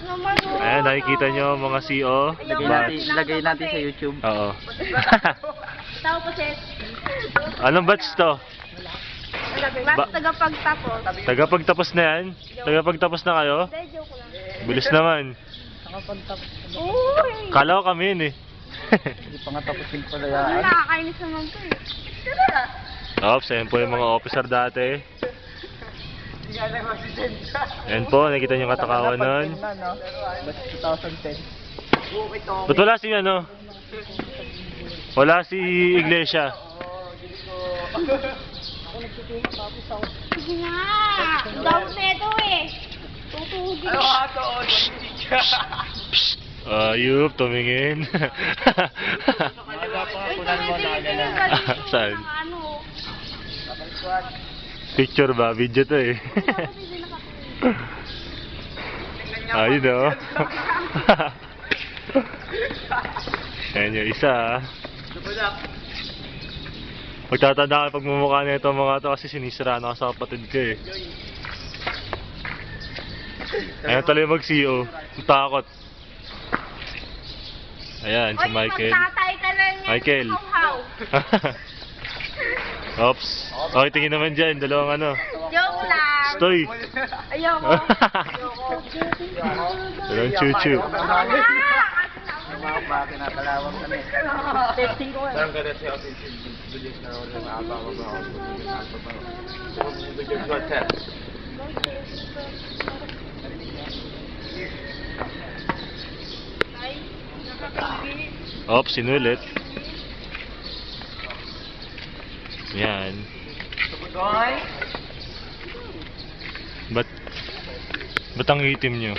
naman oh. Ayan, nakikita nyo mga CO. Lagay natin sa YouTube. Oo. Tao po sis. Anong batch to? Mas tagapagtapos. Tagapagtapos na yan? Tagapagtapos na kayo? Hindi, joke lang. Bilis naman. Uy! Kala ko kami yun eh. Hindi pa nga tapos yung Ano, palayaan. nakakainis naman to eh. Ops, ayan po yung mga officer dati. Ayan po, nakita nyo katakawan nun. Ba't 2010? Ba't wala si ano? Wala si Iglesia. Sige nga! Dapat na ito eh! Tutugin. Ayup, tumingin. Saan? Ano? Picture ba? Video to eh. Ayun o. Ayan yung isa. Pagtatanda ka pagmumukha na ito mga to kasi sinisira na sa kapatid ko eh. Ayan tuloy mag-CO. Takot. Ayan, si Michael. Magtatay ka lang yan. Michael. How? Oops. Okay, tingin naman dyan. Dalawang ano. Joke lang. Stoy. Ayoko. Dalawang chuchu. Mga kinakalawang kami. Testing ko eh. Oops, sinulit. Yan. Ba't ang itim nyo?